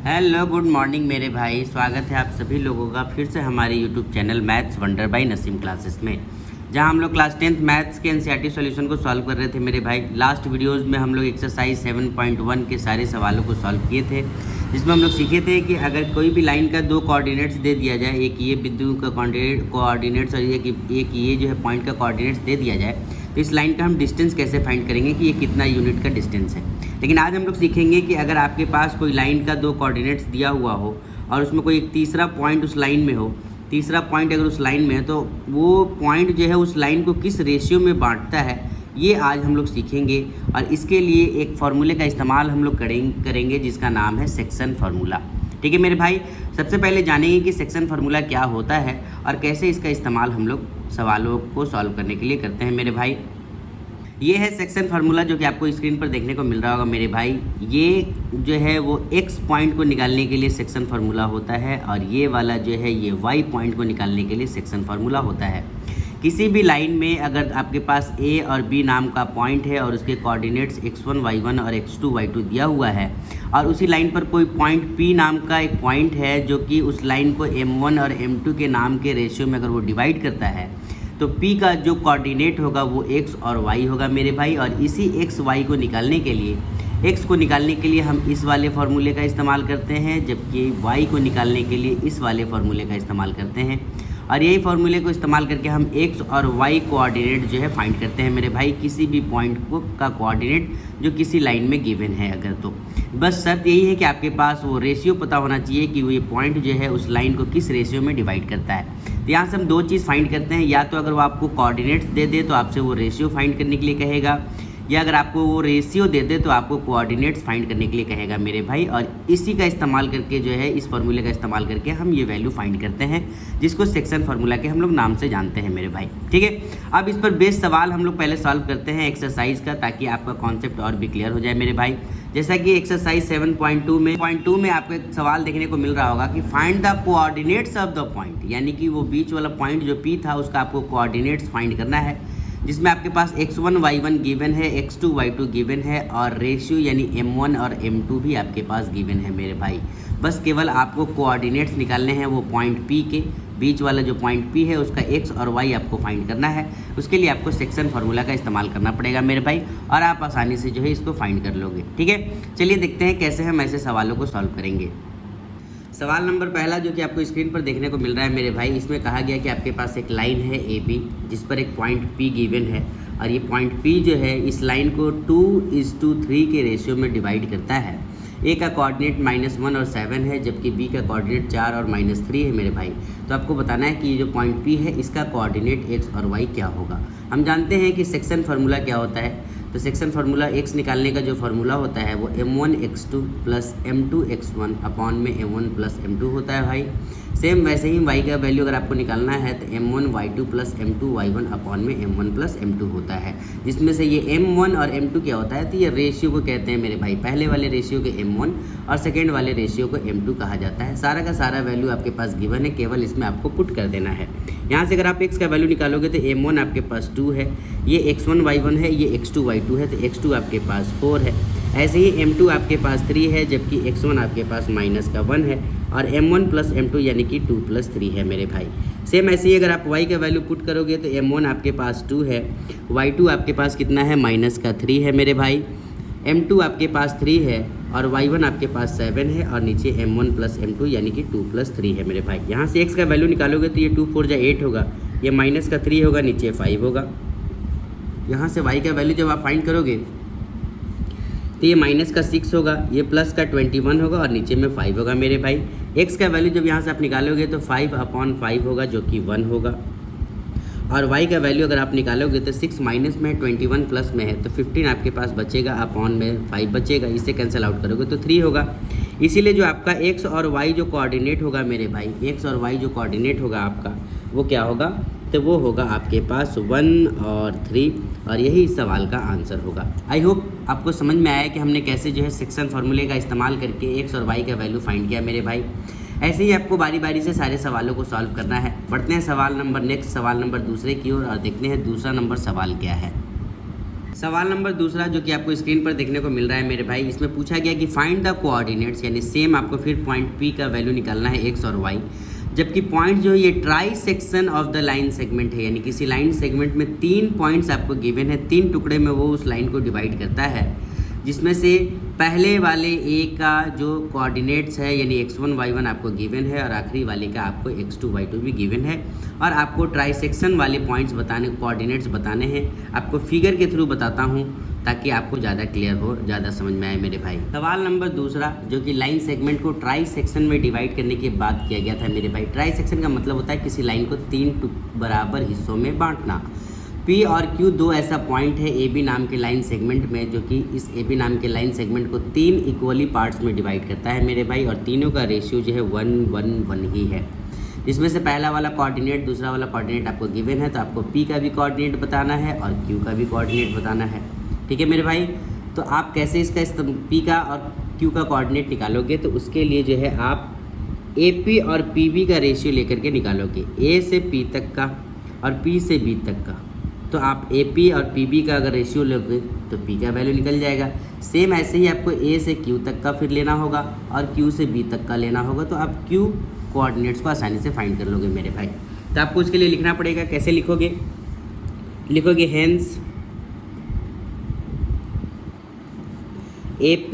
Hello good morning मेरे भाई, स्वागत है आप सभी लोगों का फिर से हमारे YouTube channel maths wonder by Naseem classes में, जहां हम लोग क्लास 10th मैथ्स के एनसीईआरटी सॉल्यूशन को सॉल्व कर रहे थे मेरे भाई। लास्ट वीडियोस में हम लोग एक्सरसाइज 7.1 के सारे सवालों को सॉल्व किए थे, जिसमें हम लोग सीखे थे कि अगर कोई भी लाइन का दो कोऑर्डिनेट्स दे दिया जाए, एक ये बिंदु का कोऑर्डिनेट्स और एक ये जो है पॉइंट का कोऑर्डिनेट्स दे दिया जाए, तो इस लाइन का हम डिस्टेंस कैसे फाइंड करेंगे कि ये कितना यूनिट का डिस्टेंस है। लेकिन आज हम लोग सीखेंगे कि अगर आपके पास कोई लाइन का दो कोऑर्डिनेट्स दिया हुआ हो और उसमें कोई एक तीसरा पॉइंट उस लाइन में हो, तीसरा पॉइंट अगर उस लाइन में है तो वो पॉइंट जो है उस लाइन को किस रेशियो में बांटता है, ये आज हम लोग सीखेंगे। और इसके लिए एक फार्मूले का इस्तेमाल हम लोग करेंगे जिसका नाम है सेक्शन फार्मूला। ठीक है मेरे भाई, सबसे पहले जानेंगे कि सेक्शन फार्मूला क्या होता है और कैसे इसका इस्तेमाल हम लोग सवालों को सॉल्व करने के लिए करते हैं मेरे भाई। ये है सेक्शन फार्मूला जो कि आपको स्क्रीन पर देखने को मिल रहा होगा मेरे भाई। ये जो है वो एक्स पॉइंट को निकालने के लिए सेक्शन फार्मूला होता है और ये वाला जो है ये वाई पॉइंट को निकालने के लिए सेक्शन फार्मूला होता है। किसी भी लाइन में अगर आपके पास ए और बी नाम का पॉइंट है और उसके कोऑर्डिनेट्स x1 y1 और x2 y2 दिया हुआ है और उसी लाइन पर कोई पॉइंट p नाम का एक पॉइंट है जो कि उस लाइन को m1 और m2 के नाम के रेशियो में अगर वो डिवाइड करता है, तो p का जो कोऑर्डिनेट होगा वो x और y होगा मेरे भाई। और इसी x y को निकालने के लिए हम इस वाले फार्मूले का इस्तेमाल करते हैं, जबकि y को निकालने के लिए इस वाले फार्मूले का इस्तेमाल करते हैं। और यही फार्मूले को इस्तेमाल करके हम x और y कोऑर्डिनेट जो है फाइंड करते हैं मेरे भाई, किसी भी पॉइंट को का कोऑर्डिनेट जो किसी लाइन में गिवन है अगर। तो बस शर्त यही है कि आपके पास वो रेशियो पता होना चाहिए कि वो ये पॉइंट जो है उस लाइन को किस रेशियो में डिवाइड करता है। तो यहाँ से हम दो चीज़ फाइंड करते हैं, या तो अगर वो आपको कोऑर्डिनेट्स दे दे तो आपसे वो रेशियो फाइंड करने के लिए कहेगा, या अगर आपको वो रेशियो दे दे तो आपको कोऑर्डिनेट्स फाइंड करने के लिए कहेगा मेरे भाई। और इसी का इस्तेमाल करके जो है इस फार्मूले का इस्तेमाल करके हम ये वैल्यू फाइंड करते हैं, जिसको सेक्शन फार्मूला के हम लोग नाम से जानते हैं मेरे भाई। ठीक है, अब इस पर बेस्ड सवाल हम लोग पहले सॉल्व करते हैं एक्सरसाइज का, ताकि आपका कॉन्सेप्ट और भी क्लियर हो जाए मेरे भाई। जैसा कि एक्सरसाइज 7.2 में आपको एक सवाल देखने को मिल रहा होगा कि find the coordinates of the point, यानी कि वो बीच वाला पॉइंट जो P था उसका आपको कोऑर्डिनेट्स फाइंड करना है, जिसमें आपके पास x1 y1 गिवन है, x2 y2 गिवन है और रेशियो यानी m1 और m2 भी आपके पास गिवन है मेरे भाई। बस केवल आपको कोऑर्डिनेट्स निकालने हैं, वो पॉइंट P के बीच वाला जो पॉइंट P है उसका x और y आपको फाइंड करना है। उसके लिए आपको सेक्शन फार्मूला का इस्तेमाल करना पड़ेगा मेरे भाई, और आप आसानी से जो है इसको फाइंड कर लोगे। ठीक है, चलिए देखते हैं कैसे हम ऐसे सवालों को सॉल्व करेंगे। सवाल नंबर पहला जो कि आपको स्क्रीन पर देखने को मिल रहा है मेरे भाई, इसमें कहा गया कि आपके पास एक लाइन है ए बी जिस पर एक पॉइंट P गिवन है और ये पॉइंट P जो है इस लाइन को 2:3 के रेशियो में डिवाइड करता है। ए का कोऑर्डिनेट -1 और 7 है, जबकि बी का कोऑर्डिनेट 4 और -3 है मेरे भाई। तो आपको बताना है कि ये जो पॉइंट P है इसका कोऑर्डिनेट x और y क्या होगा। हम जानते हैं कि सेक्शन फार्मूला क्या होता है, तो सेक्शन फार्मूला x निकालने का जो फार्मूला होता है वो m1 x2 plus m2 x1 upon में m1 प्लस m2 होता है भाई। सेम वैसे ही y का वैल्यू अगर आपको निकालना है तो m1 y2 plus m2 y1 upon में m1 प्लस m2 होता है, जिसमें से ये m1 और m2 क्या होता है, तो ये रेशियो को कहते हैं मेरे भाई। पहले वाले रेशियो को m1 और सेकेंड वाले रेशियो को m2 कहा जाता है। सारा का सारा वैल्यू आपके पास गिवन है, केवल इसमें आपको पुट कर देना है। यहाँ से अगर आप x का वैल्यू निकालोगे तो m1 आपके पास 2 है, ये x1 y1 है, ये x2 y2 है, तो x2 आपके पास 4 है। ऐसे ही m2 आपके पास 3 है, जबकि x1 आपके पास -1 है और m1 प्लस m2 यानी कि 2 + 3 है मेरे भाई। सेम ऐसे ही अगर आप y का वैल्यू पुट करोगे तो m1 आपके पास 2 है, y2 आपके पास कितना है -3 है मेरे भाई, m2 आपके पास 3 है और y1 आपके पास 7 है और नीचे m1 प्लस m2 यानी कि 2 + 3 है मेरे भाई। यहाँ से x का वैल्यू निकालोगे तो ये 2 4 जा 8 होगा, ये -3 होगा, नीचे 5 होगा। यहाँ से y का वैल्यू जब आप फाइंड करोगे तो ये -6 होगा, ये +21 होगा और नीचे में 5 होगा मेरे भाई। x का वैल्यू जब यहाँ से आप निकालोगे तो 5/5 होगा जो कि 1 होगा, और y का वैल्यू अगर आप निकालोगे तो 6 माइनस में 21 प्लस में है तो 15 आपके पास बचेगा, अपॉन में 5 बचेगा, इससे कैंसिल आउट करोगे तो 3 होगा। इसीलिए जो आपका x और y जो कोऑर्डिनेट होगा मेरे भाई, x और y जो कोऑर्डिनेट होगा आपका वो क्या होगा, तो वो होगा आपके पास 1 और 3, और यही इस सवाल का आंसर होगा। आई होप आपको समझ में आया कि हमने कैसे जो है सेक्शन फार्मूले का इस्तेमाल करके x और y का वैल्यू फाइंड किया मेरे भाई। ऐसे ही आपको बारी बारी से सारे सवालों को सॉल्व करना है। बढ़ते हैं सवाल नंबर दूसरे की ओर और देखते हैं दूसरा नंबर सवाल क्या है। सवाल नंबर दूसरा जो कि आपको स्क्रीन पर देखने को मिल रहा है मेरे भाई, इसमें पूछा गया कि फाइंड द कोऑर्डिनेट्स, यानी सेम आपको फिर पॉइंट पी का वैल्यू निकालना है एक्स और वाई, जबकि पॉइंट जो है ये try section of the line segment है, यानी किसी लाइन सेगमेंट में 3 पॉइंट्स आपको गिवन है, 3 टुकड़े में वो उस लाइन को डिवाइड करता है, जिसमें से पहले वाले ए का जो कोऑर्डिनेट्स है यानी x1 y1 आपको गिवन है और आखिरी वाले का आपको x2 y2 भी गिवन है, और आपको ट्राइसेक्शन वाले पॉइंट्स बताने, कोऑर्डिनेट्स बताने हैं। आपको फिगर के थ्रू बताता हूं ताकि आपको ज़्यादा क्लियर हो, ज़्यादा समझ में आए मेरे भाई। सवाल नंबर दूसरा जो कि लाइन सेगमेंट को ट्राई सेक्शन में डिवाइड करने की बात किया गया था मेरे भाई। ट्राई सेक्शन का मतलब होता है किसी लाइन को 3 बराबर हिस्सों में बांटना। P और Q दो ऐसा पॉइंट है ए बी नाम के लाइन सेगमेंट में, जो कि इस ए बी नाम के लाइन सेगमेंट को 3 इक्वली पार्ट्स में डिवाइड करता है मेरे भाई, और तीनों का रेशियो जो है 1 1 1 ही है, जिसमें से पहला वाला कोऑर्डिनेट, दूसरा वाला कोऑर्डिनेट आपको गिवन है, तो आपको P का भी कोऑर्डिनेट बताना है और Q का भी कोऑर्डिनेट बताना है। ठीक है मेरे भाई, तो आप कैसे इसका P का और Q का कोऑर्डिनेट निकालोगे, तो उसके लिए जो है आप AP और PB का रेशियो लेकर के निकालोगे, A से P तक का और P से B तक का। तो आप AP और PB का अगर रेशियो लोगे तो P का वैल्यू निकल जाएगा। सेम ऐसे ही आपको A से Q तक का फिर लेना होगा और Q से B तक का लेना होगा, तो आप Q कोऑर्डिनेट्स को आसानी से फाइंड कर लोगे मेरे भाई। तो आपको उसके लिए लिखना पड़ेगा, कैसे लिखोगे, लिखोगे हेंस AP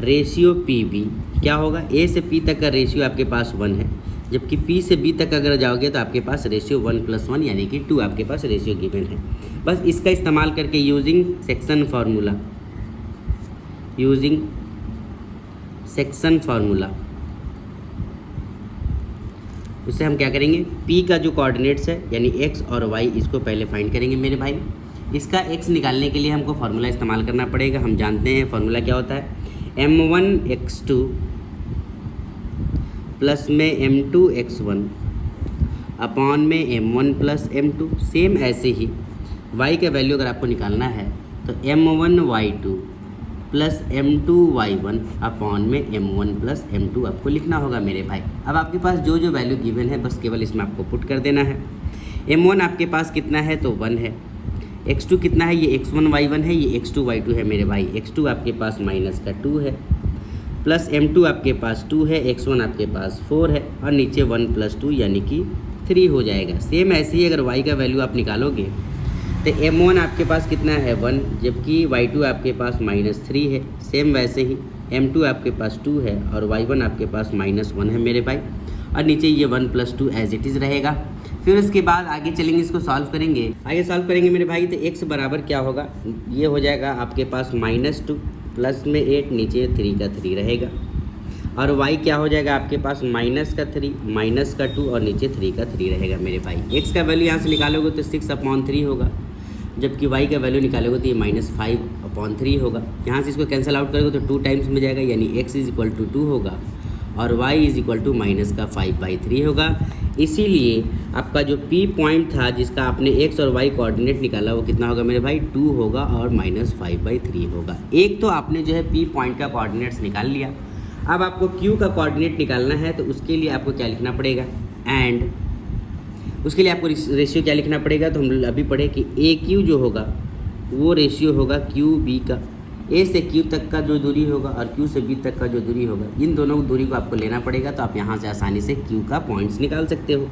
रेशियो PB क्या होगा, A से P तक का रेशियो आपके पास 1 है, जबकि P से B तक अगर जाओगे तो आपके पास रेशियो 1 + 1 यानी कि 2 आपके पास रेशियो गिवन है। बस इसका इस्तेमाल करके यूजिंग सेक्शन फार्मूला उससे हम क्या करेंगे, P का जो कोऑर्डिनेट्स है यानी x और y, इसको पहले फाइंड करेंगे मेरे भाई। इसका x निकालने के लिए हमको फार्मूला इस्तेमाल करना पड़ेगा। हम जानते हैं फार्मूला क्या होता है, m1x2 प्लस में m2x1 अपॉन में m1 + m2। सेम ऐसे ही y का वैल्यू अगर आपको निकालना है तो m1y2 प्लस m2y1 अपॉन में m1 + m2 आपको लिखना होगा मेरे भाई। अब आपके पास जो जो वैल्यू गिवन है बस केवल इसमें आपको पुट कर देना है। m1 आपके पास कितना है तो 1 है, x2 कितना है, ये x1 y1 है, ये x2 y2 है मेरे भाई। x2 आपके पास -2 है, प्लस m2 आपके पास 2 है, x1 आपके पास 4 है, और नीचे 1 + 2 यानी कि 3 हो जाएगा। सेम ऐसे ही अगर y का वैल्यू आप निकालोगे तो m1 आपके पास कितना है 1, जबकि y2 आपके पास -3 है। सेम वैसे ही m2 आपके पास 2 है और y1 आपके पास -1 है मेरे भाई, और नीचे ये 1 + 2 एज इट इज़ रहेगा। फिर उसके बाद आगे चलेंगे, इसको सॉल्व करेंगे। आगे सॉल्व करेंगे मेरे भाई तो x बराबर क्या होगा, ये हो जाएगा आपके पास -2 प्लस में 8, नीचे 3 का 3 रहेगा, और y क्या हो जाएगा आपके पास -3 -2 और नीचे 3 का 3 रहेगा मेरे भाई। x का वैल्यू यहाँ से निकालोगे तो 6/3 होगा, जबकि y का वैल्यू निकालोगे तो ये -5/3 होगा। यहाँ से इसको कैंसिल आउट करोगे तो 2 टाइम्स में जाएगा, यानी x = 2 होगा और y = -5/3 होगा। इसीलिए आपका जो P पॉइंट था जिसका आपने x और y कोऑर्डिनेट निकाला वो कितना होगा मेरे भाई, 2 होगा और -5/3 होगा। एक तो आपने जो है P पॉइंट का कोऑर्डिनेट्स निकाल लिया। अब आपको Q का कोऑर्डिनेट निकालना है तो उसके लिए आपको क्या लिखना पड़ेगा, एंड उसके लिए आपको रेशियो क्या लिखना पड़ेगा, तो हम अभी पढ़े कि AQ जो होगा वो रेशियो होगा QB का। A से Q तक का जो दूरी होगा और Q से B तक का जो दूरी होगा, इन दोनों दूरी को आपको लेना पड़ेगा। तो आप यहाँ से आसानी से Q का पॉइंट्स निकाल सकते हो,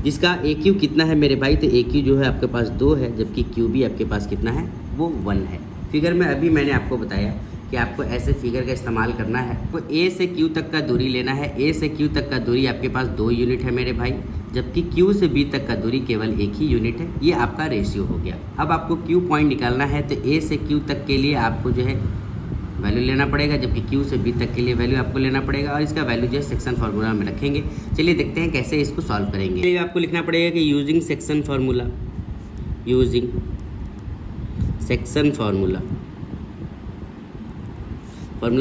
जिसका AQ कितना है मेरे भाई, तो AQ जो है आपके पास 2 है, जबकि QB आपके पास कितना है वो 1 है। फिगर में अभी मैंने आपको बताया कि आपको ऐसे फिगर का इस्तेमाल करना है। तो A से Q तक का दूरी लेना है। A से Q तक का दूरी आपके पास 2 यूनिट है मेरे भाई, जबकि Q से B तक का दूरी केवल 1 ही यूनिट है। ये आपका रेशियो हो गया। अब आपको Q पॉइंट निकालना है तो A से Q तक के लिए आपको जो है वैल्यू लेना पड़ेगा, जबकि Q से B तक के लिए वैल्यू आपको लेना पड़ेगा, और इसका वैल्यू जो है सेक्शन फार्मूला में रखेंगे। चलिए देखते हैं कैसे इसको सॉल्व करेंगे। चलिए आपको लिखना पड़ेगा कि यूजिंग सेक्शन फार्मूला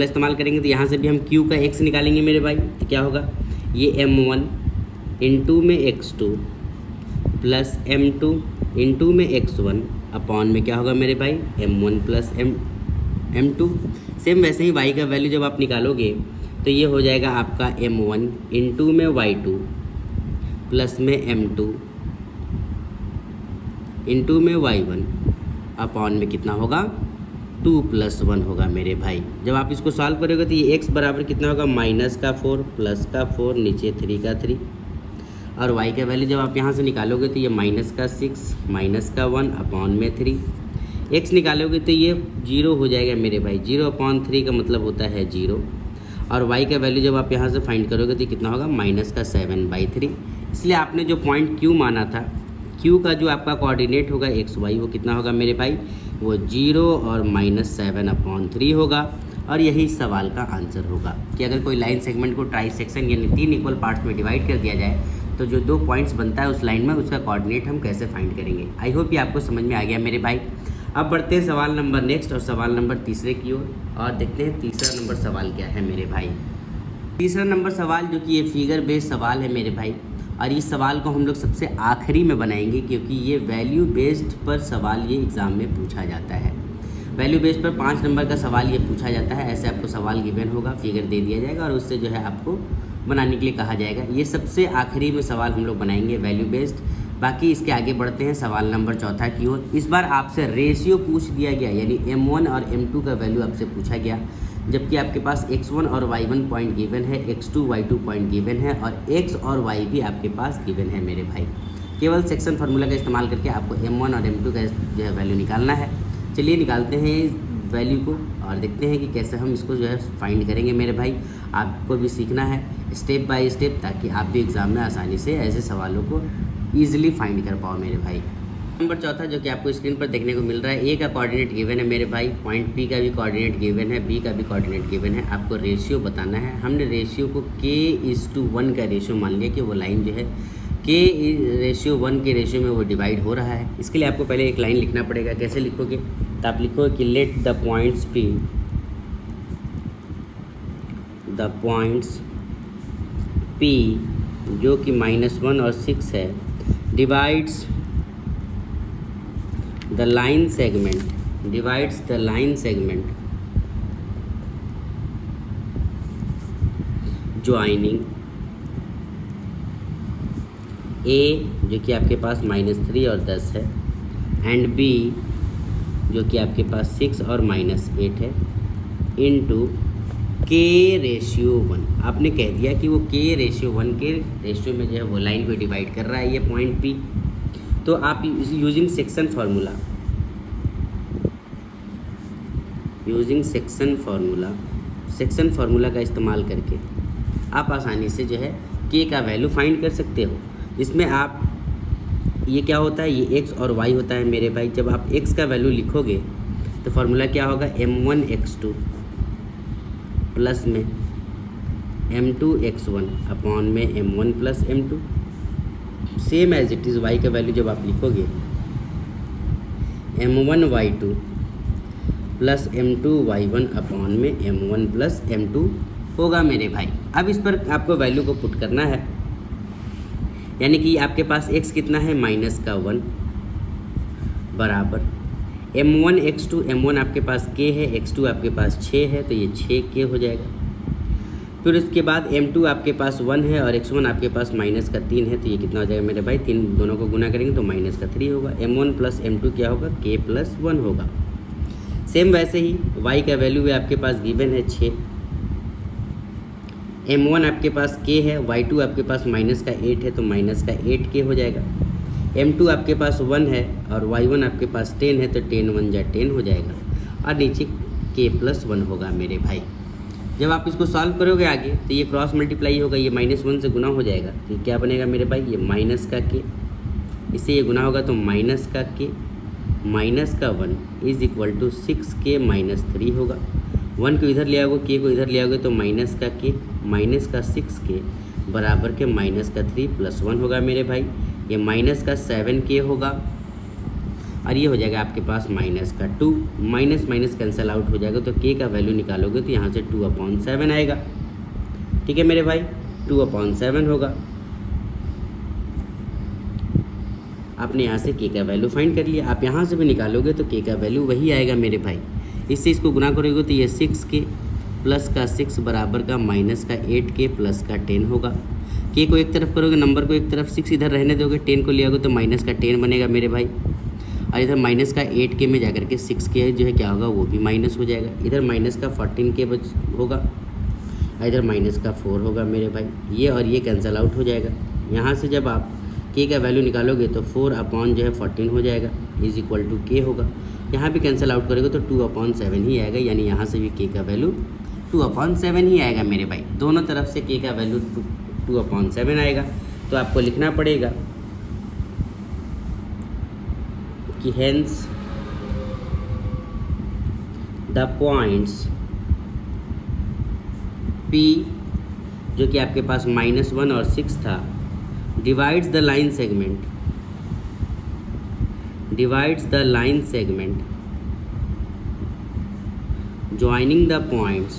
इस्तेमाल करेंगे। तो यहाँ से भी हम Q का x निकालेंगे मेरे भाई, तो क्या होगा, ये m1 इंटू में x2 प्लस m2 इंटू में x1 अपॉन में क्या होगा मेरे भाई, m1 प्लस m2। सेम वैसे ही y का वैल्यू जब आप निकालोगे तो ये हो जाएगा आपका m1 इंटू में y2 प्लस में m2 इंटू में y1 अपॉन में कितना होगा 2 + 1 होगा मेरे भाई। जब आप इसको सॉल्व करोगे तो ये x बराबर कितना होगा -4 +4 नीचे 3 का 3 और y का वैल्यू जब आप यहाँ से निकालोगे तो ये -6 -1 अपॉन में 3। x निकालोगे तो ये 0 हो जाएगा मेरे भाई। 0/3 का मतलब होता है 0 और y का वैल्यू जब आप यहाँ से फाइंड करोगे तो कितना होगा -7/3। इसलिए आपने जो पॉइंट Q माना था, Q का जो आपका कोऑर्डिनेट होगा XY वो कितना होगा मेरे भाई, वो 0 और -7/3 होगा। और यही सवाल का आंसर होगा कि अगर कोई लाइन सेगमेंट को ट्राई सेक्शन यानी 3 इक्वल पार्ट्स में डिवाइड कर दिया जाए तो जो 2 पॉइंट्स बनता है उस लाइन में उसका कोऑर्डिनेट हम कैसे फाइंड करेंगे। आई होप ये आपको समझ में आ गया मेरे भाई। अब बढ़ते हैं सवाल नंबर नेक्स्ट और सवाल नंबर तीसरे की ओर और देखते हैं तीसरा नंबर सवाल क्या है मेरे भाई। तीसरा नंबर सवाल जो कि ये फिगर बेस्ड सवाल है मेरे भाई और इस सवाल को हम लोग सबसे आखिरी में बनाएंगे क्योंकि ये वैल्यू बेस्ड पर सवाल ये एग्ज़ाम में पूछा जाता है। वैल्यू बेस्ड पर 5 नंबर का सवाल ये पूछा जाता है। ऐसे आपको सवाल गिवन होगा, फिगर दे दिया जाएगा और उससे जो है आपको बनाने के लिए कहा जाएगा। ये सबसे आखिरी में सवाल हम लोग बनाएंगे वैल्यू बेस्ड। बाकी इसके आगे बढ़ते हैं सवाल नंबर चौथा की ओर। इस बार आपसे रेशियो पूछ दिया गया यानी m1 और m2 का वैल्यू आपसे पूछा गया, जबकि आपके पास x1 और y1 पॉइंट गिवन है, x2 y2 पॉइंट गिवन है और x और y भी आपके पास गिवन है मेरे भाई। केवल सेक्शन फार्मूला का इस्तेमाल करके आपको m1 और m2 का जो है वैल्यू निकालना है। चलिए निकालते हैं वैल्यू को और देखते हैं कि कैसे हम इसको जो है फाइंड करेंगे मेरे भाई। आपको भी सीखना है स्टेप बाय स्टेप ताकि आप भी एग्ज़ाम में आसानी से ऐसे सवालों को ईजिली फाइंड कर पाओ मेरे भाई। नंबर चौथा जो कि आपको स्क्रीन पर देखने को मिल रहा है, ए का कोऑर्डिनेट गिवन है मेरे भाई, पॉइंट पी का भी कोऑर्डिनेट गिवन है, बी का भी कोऑर्डिनेट गिवन है। आपको रेशियो बताना है। हमने रेशियो को k:1 का रेशियो मान लिया कि वो लाइन जो है k:1 के रेशियो में वो डिवाइड हो रहा है। इसके लिए आपको पहले एक लाइन लिखना पड़ेगा। कैसे लिखोगे तो आप लिखोगे कि लेट द पॉइंट्स P जो कि -1 और 6 है divides the line segment joining A जो कि आपके पास -3 और 10 है एंड B जो कि आपके पास 6 और -8 है इनटू k:1। आपने कह दिया कि वो k:1 के रेशियो में जो है वो लाइन को डिवाइड कर रहा है ये पॉइंट P। तो आप यूजिंग सेक्शन फार्मूला का इस्तेमाल करके आप आसानी से जो है k का वैल्यू फाइंड कर सकते हो। इसमें आप ये क्या होता है, ये x और y होता है मेरे भाई। जब आप x का वैल्यू लिखोगे तो फार्मूला क्या होगा, m1x2 प्लस में m2x1 अपॉन में m1 plus m2। Same as it is y का वैल्यू जब आप लिखोगे m1y2 प्लस m2y1 अपॉन में m1 प्लस m2 होगा मेरे भाई। अब इस पर आपको वैल्यू को पुट करना है, यानी कि आपके पास x कितना है -1 बराबर m1x2, m1 आपके पास k है, x2 आपके पास 6 है तो ये 6k हो जाएगा। फिर उसके बाद m2 आपके पास 1 है और x1 आपके पास -3 है तो ये कितना हो जाएगा मेरे भाई, 3 दोनों को गुना करेंगे तो -3 होगा। m1 प्लस m2 क्या होगा, k + 1 होगा। सेम वैसे ही y का वैल्यू भी आपके पास गिवन है 6। m1 आपके पास k है, y2 आपके पास -8 है तो -8k हो जाएगा। m2 आपके पास 1 है और y1 आपके पास 10 है तो 10 × 1 = 10 हो जाएगा और नीचे k + 1 होगा मेरे भाई। जब आप इसको सॉल्व करोगे आगे तो ये क्रॉस मल्टीप्लाई होगा, ये -1 से गुना हो जाएगा तो ये क्या बनेगा मेरे भाई, ये माइनस का k, इससे ये गुना होगा तो माइनस का k माइनस का 1 = 6k - 3 होगा। 1 को इधर ले आओगे, k को इधर ले आओगे तो माइनस का k माइनस का 6k बराबर के -3 + 1 होगा मेरे भाई। ये -7k होगा और ये हो जाएगा आपके पास -2, माइनस कैंसिल आउट हो जाएगा तो k का वैल्यू निकालोगे तो यहाँ से 2/7 आएगा। ठीक है मेरे भाई, 2/7 होगा। आपने यहाँ से k का वैल्यू फाइंड कर लिया। आप यहाँ से भी निकालोगे तो k का वैल्यू वही आएगा मेरे भाई। इससे इसको गुना करोगे तो ये 6k प्लस का 6 बराबर का -8k प्लस का 10 होगा। k को एक तरफ करोगे, नंबर को एक तरफ, 6 इधर रहने दोगे, 10 को ले आओगे तो -10 बनेगा मेरे भाई। और इधर माइनस का 8k में जाकर के 6k जो है क्या होगा वो भी माइनस हो जाएगा। इधर माइनस का 14k होगा, इधर माइनस का 4 होगा मेरे भाई। ये और ये कैंसिल आउट हो जाएगा। यहाँ से जब आप k का वैल्यू निकालोगे तो 4 अपॉन जो है 14 हो जाएगा इज इक्वल टू k होगा। यहाँ भी कैंसिल आउट करोगे तो 2/7 ही आएगा, यानी यहाँ से भी k का वैल्यू 2/7 ही आएगा मेरे भाई। दोनों तरफ से k का वैल्यू 2/7 आएगा। तो आपको लिखना पड़ेगा कि हेंस द पॉइंट्स P जो कि आपके पास -1 और 6 था divides the line segment joining the points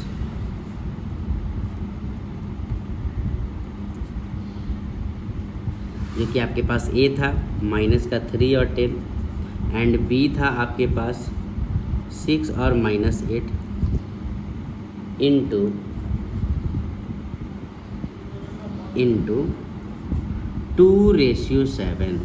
जो कि आपके पास A था -3 और 10 एंड B था आपके पास 6 और -8 इंटू 2:7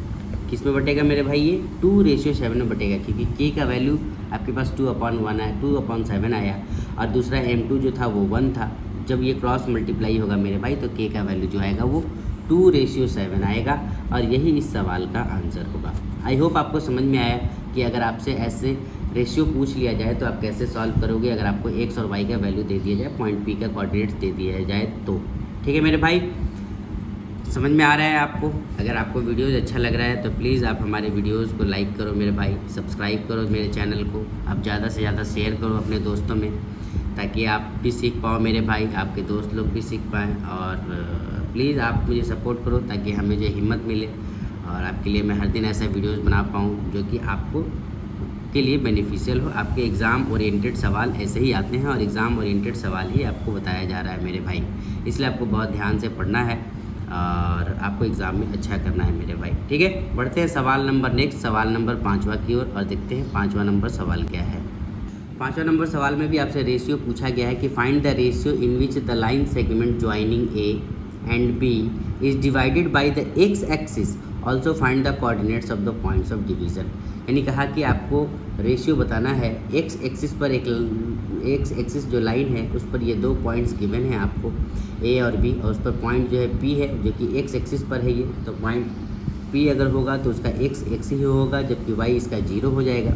किस में बटेगा मेरे भाई, ये 2:7 में बटेगा, क्योंकि k का वैल्यू आपके पास 2/1 आया, 2/7 आया और दूसरा m2 जो था वो 1 था। जब ये क्रॉस मल्टीप्लाई होगा मेरे भाई तो k का वैल्यू जो आएगा वो 2:7 आएगा और यही इस सवाल का आंसर होगा। आई होप आपको समझ में आया कि अगर आपसे ऐसे रेशियो पूछ लिया जाए तो आप कैसे सॉल्व करोगे, अगर आपको x और y का वैल्यू दे दिया जाए, पॉइंट P का कोऑर्डिनेट्स दे दिया जाए तो। ठीक है मेरे भाई, समझ में आ रहा है आपको। अगर आपको वीडियोज़ अच्छा लग रहा है तो प्लीज़ आप हमारे वीडियोज़ को लाइक करो मेरे भाई, सब्सक्राइब करो मेरे चैनल को, आप ज़्यादा से ज़्यादा शेयर करो अपने दोस्तों में, ताकि आप भी सीख पाओ मेरे भाई, आपके दोस्त लोग भी सीख पाएँ। और प्लीज़ आप मुझे सपोर्ट करो ताकि हमें जो हिम्मत मिले और आपके लिए मैं हर दिन ऐसा वीडियोज़ बना पाऊँ जो कि आपको के लिए बेनिफिशियल हो। आपके एग्ज़ाम ओरिएंटेड सवाल ऐसे ही आते हैं और एग्ज़ाम ओरिएंटेड सवाल ही आपको बताया जा रहा है मेरे भाई, इसलिए आपको बहुत ध्यान से पढ़ना है और आपको एग्ज़ाम में अच्छा करना है मेरे भाई। ठीक है, बढ़ते हैं सवाल नंबर नेक्स्ट, सवाल नंबर 5वां की ओर और देखते हैं 5वां नंबर सवाल क्या है। 5वां नंबर सवाल में भी आपसे रेशियो पूछा गया है कि find the ratio in which the line segment joining A and B is divided by the X axis, also find the coordinates of the points of division. यानी कहा कि आपको रेशियो बताना है एक्स एक्सिस पर, एक्स एक्सिस जो line है उस पर ये 2 पॉइंट्स गिवन हैं आपको ए और बी, और उस पर पॉइंट जो है पी है जो कि एक्स एक्सिस पर है ये, तो पॉइंट पी अगर होगा तो उसका एक्स एक्स ही होगा, जबकि वाई इसका 0 हो जाएगा।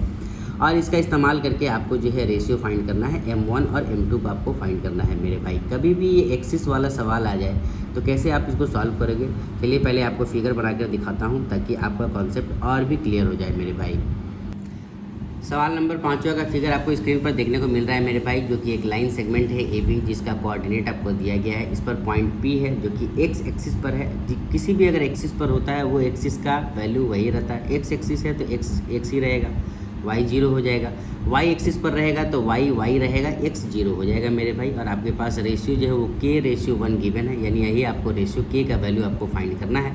और इसका इस्तेमाल करके आपको जो है रेशियो फाइंड करना है, m1 और m2 को आपको फाइंड करना है मेरे भाई। कभी भी ये एक्सिस वाला सवाल आ जाए तो कैसे आप इसको सॉल्व करोगे, चलिए पहले आपको फिगर बनाकर दिखाता हूँ ताकि आपका कॉन्सेप्ट और भी क्लियर हो जाए मेरे भाई। सवाल नंबर 5वां का फिगर आपको स्क्रीन पर देखने को मिल रहा है मेरे भाई, जो कि एक लाइन सेगमेंट है ए बी जिसका कोऑर्डिनेट आपको दिया गया है। इस पर पॉइंट पी है जो कि एक्स एक्सिस पर है। किसी भी अगर एक्सिस पर होता है वो एक्सिस का वैल्यू वही रहता है, एक्स एक्सिस है तो एक्स एक्स ही रहेगा, वाई 0 हो जाएगा। वाई एक्सिस पर रहेगा तो वाई वाई रहेगा, एक्स 0 हो जाएगा मेरे भाई। और आपके पास रेशियो जो है वो k/1 गिवन है, यानी यही आपको रेशियो k का वैल्यू आपको फाइंड करना है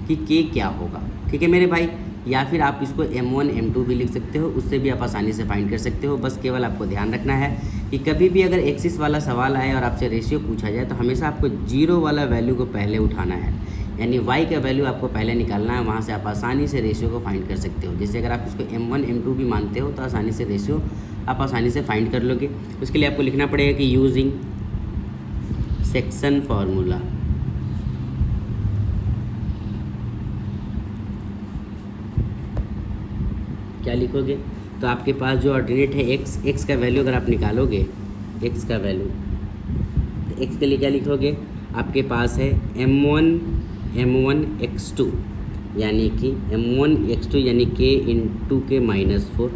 कि k क्या होगा। ठीक है मेरे भाई, या फिर आप इसको m1 m2 भी लिख सकते हो, उससे भी आप आसानी से फाइंड कर सकते हो। बस केवल आपको ध्यान रखना है कि कभी भी अगर एक्सिस वाला सवाल आए और आपसे रेशियो पूछा जाए तो हमेशा आपको 0 वाला वैल्यू को पहले उठाना है, यानी y का वैल्यू आपको पहले निकालना है, वहाँ से आप आसानी से रेशियो को फाइंड कर सकते हो। जैसे अगर आप इसको m1 m2 भी मानते हो तो आसानी से रेशियो आप आसानी से फाइंड कर लोगे। उसके लिए आपको लिखना पड़ेगा कि यूजिंग सेक्शन फार्मूला, क्या लिखोगे तो आपके पास जो ऑर्डिनेट है एक्स का वैल्यू अगर आप निकालोगे, एक्स का वैल्यू, तो एक्स के लिए क्या लिखोगे, आपके पास है m1 x2 यानी कि m1 x2 यानी k इंटू के -4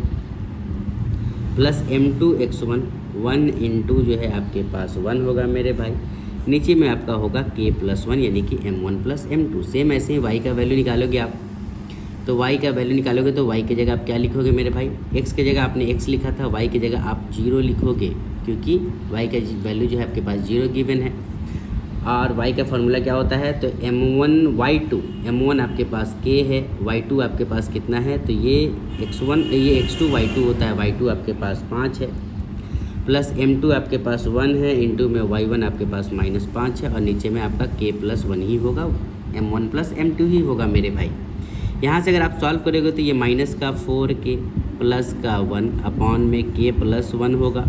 प्लस m2 x1 1 इंटू जो है आपके पास 1 होगा मेरे भाई। नीचे में आपका होगा k+1 यानी कि m1 + m2। सेम ऐसे ही y का वैल्यू निकालोगे आप, तो y का वैल्यू निकालोगे तो y की जगह आप क्या लिखोगे मेरे भाई, x की जगह आपने x लिखा था, y की जगह आप 0 लिखोगे क्योंकि y का वैल्यू जो है आपके पास 0 गिवन है। और y का फार्मूला क्या होता है, तो m1 m1 आपके पास k है, y2 आपके पास कितना है, तो ये x2 y2 होता है, y2 आपके पास 5 है, प्लस m2 आपके पास 1 है, इंटू में y1 आपके पास -5 है, और नीचे में आपका k+1 ही होगा, m1 + m2 ही होगा मेरे भाई। यहाँ से अगर आप सॉल्व करोगे तो ये माइनस का 4k प्लस का 1 अपॉन में k प्लस 1 होगा।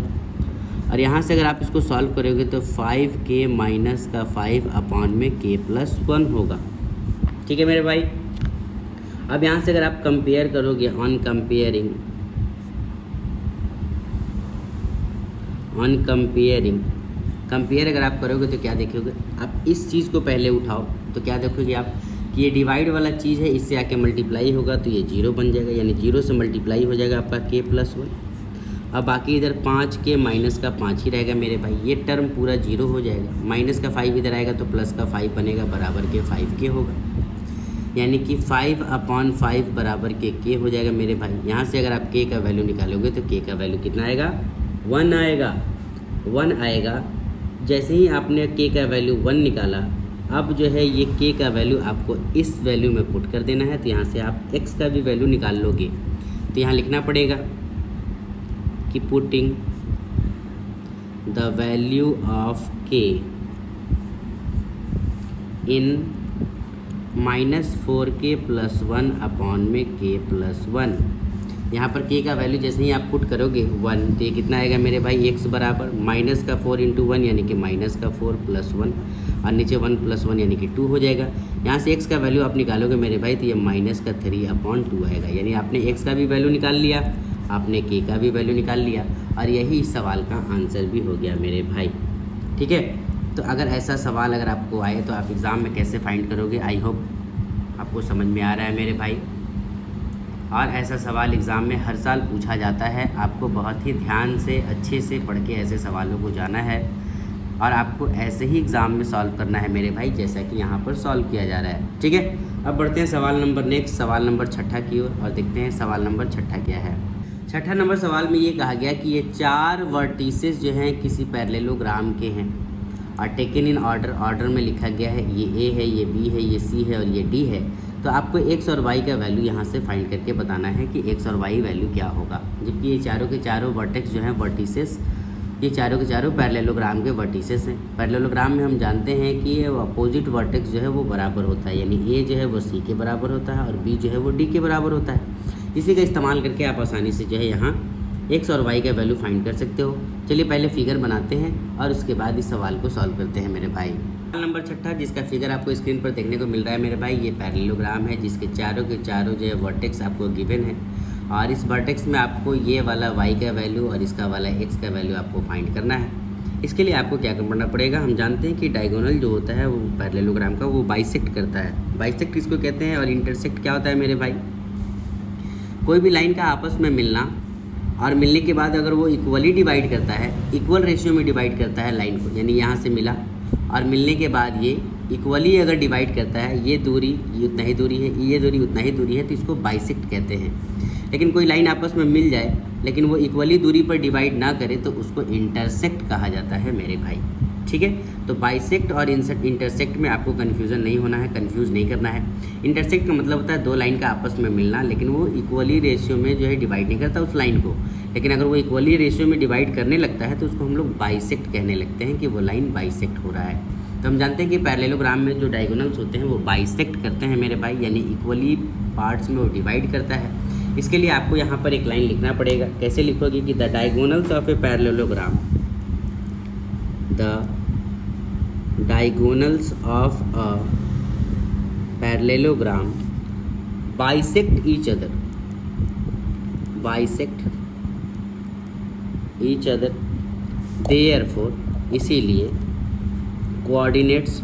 और यहाँ से अगर आप इसको सॉल्व करोगे तो 5k माइनस का 5 अपॉन में k प्लस 1 होगा। ठीक है मेरे भाई। अब यहाँ से अगर आप कंपेयर करोगे ऑन कंपेयर अगर आप करोगे तो क्या देखोगे, आप इस चीज़ को पहले उठाओ तो क्या देखोगे आप कि ये डिवाइड वाला चीज़ है, इससे आके मल्टीप्लाई होगा तो ये 0 बन जाएगा, यानी 0 से मल्टीप्लाई हो जाएगा आपका k प्लस 1। अब बाकी इधर 5k माइनस का 5 ही रहेगा मेरे भाई, ये टर्म पूरा 0 हो जाएगा। माइनस का 5 इधर आएगा तो प्लस का 5 बनेगा, बराबर के 5k होगा, यानी कि 5 अपॉन 5 बराबर के k हो जाएगा मेरे भाई। यहाँ से अगर आप k का वैल्यू निकालोगे तो k का वैल्यू कितना आएगा, 1 आएगा। जैसे ही आपने k का वैल्यू 1 निकाला, अब जो है ये k का वैल्यू आपको इस वैल्यू में पुट कर देना है। तो यहाँ से आप x का भी वैल्यू निकाल लोगे तो यहाँ लिखना पड़ेगा कि putting the value of k in -4k plus 1 upon में k प्लस 1। यहाँ पर k का वैल्यू जैसे ही आप पुट करोगे 1 तो ये कितना आएगा मेरे भाई, x बराबर माइनस का 4 इंटू 1 यानी कि माइनस का 4 प्लस 1 और नीचे 1 प्लस 1 यानी कि 2 हो जाएगा। यहाँ से x का वैल्यू आप निकालोगे मेरे भाई तो ये माइनस का 3 अपॉन 2 आएगा, यानी आपने x का भी वैल्यू निकाल लिया, आपने k का भी वैल्यू निकाल लिया और यही इस सवाल का आंसर भी हो गया मेरे भाई। ठीक है, तो अगर ऐसा सवाल अगर आपको आए तो आप एग्ज़ाम में कैसे फाइंड करोगे, आई होप आपको समझ में आ रहा है मेरे भाई। और ऐसा सवाल एग्ज़ाम में हर साल पूछा जाता है, आपको बहुत ही ध्यान से अच्छे से पढ़ के ऐसे सवालों को जाना है और आपको ऐसे ही एग्ज़ाम में सॉल्व करना है मेरे भाई, जैसा कि यहाँ पर सॉल्व किया जा रहा है। ठीक है, अब बढ़ते हैं सवाल नंबर नेक्स्ट, सवाल नंबर 6 की ओर और देखते हैं सवाल नंबर 6 क्या है। 6 नंबर सवाल में ये कहा गया कि ये 4 वर्टिसेस जो हैं किसी पैरेललोग्राम के हैं और टेकन इन ऑर्डर में लिखा गया है, ये ए है, ये बी है, ये सी है और ये डी है। तो आपको एक्स और वाई का वैल्यू यहाँ से फाइंड करके बताना है कि एक्स और वाई वैल्यू क्या होगा। जबकि ये चारों के चारों वर्टेक्स जो हैं वर्टिसेस, ये चारों के चारों पैरेललोग्राम के वर्टिसेस हैं। पैरेललोग्राम में हम जानते हैं कि ये अपोजिट वर्टेक्स जो है वो बराबर होता है, यानी ए जो है वो सी के बराबर होता है और बी जो है वो डी के बराबर होता है। इसी का इस्तेमाल करके आप आसानी से जो है यहाँ एक्स और वाई का वैल्यू फाइंड कर सकते हो। चलिए पहले फिगर बनाते हैं और उसके बाद इस सवाल को सॉल्व करते हैं मेरे भाई। सवाल नंबर 6 जिसका फिगर आपको स्क्रीन पर देखने को मिल रहा है मेरे भाई, ये पैरेललोग्राम है जिसके चारों के चारों जो है वर्टेक्स आपको गिवन है और इस वर्टेक्स में आपको ये वाला वाई का वैल्यू और इसका वाला एक्स का वैल्यू आपको फाइंड करना है। इसके लिए आपको क्या करना पड़ेगा, हम जानते हैं कि डायगोनल जो होता है वो पैरेललोग्राम का वो बाइसेक्ट करता है। बाइसेक्ट किसको कहते हैं और इंटरसेक्ट क्या होता है मेरे भाई, कोई भी लाइन का आपस में मिलना और मिलने के बाद अगर वो इक्वली डिवाइड करता है, इक्वल रेशियो में डिवाइड करता है लाइन को, यानी यहाँ से मिला और मिलने के बाद ये इक्वली अगर डिवाइड करता है, ये दूरी ये उतना ही दूरी है, ये दूरी उतना ही दूरी है, तो इसको बाइसेक्ट कहते हैं। लेकिन कोई लाइन आपस में मिल जाए लेकिन वो इक्वली दूरी पर डिवाइड ना करे तो उसको इंटरसेक्ट कहा जाता है मेरे भाई। ठीक है, तो बाइसेक्ट और इंटरसेक्ट में आपको कन्फ्यूज़न नहीं होना है, कन्फ्यूज़ नहीं करना है। इंटरसेक्ट का मतलब होता है दो लाइन का आपस में मिलना, लेकिन वो इक्वली रेशियो में जो है डिवाइड नहीं करता उस लाइन को। लेकिन अगर वो इक्वली रेशियो में डिवाइड करने लगता है तो उसको हम लोग बाइसेक्ट कहने लगते हैं कि वो लाइन बाइसेक्ट हो रहा है। तो हम जानते हैं कि पैरेललोग्राम में जो डायगोनल्स होते हैं वो बाइसेक्ट करते हैं मेरे भाई, यानी इक्वली पार्ट्स में वो डिवाइड करता है। इसके लिए आपको यहाँ पर एक लाइन लिखना पड़ेगा। कैसे लिखोगे कि the diagonals of a parallelogram, the diagonals of a parallelogram bisect each other, bisect each other, therefore इसीलिए coordinates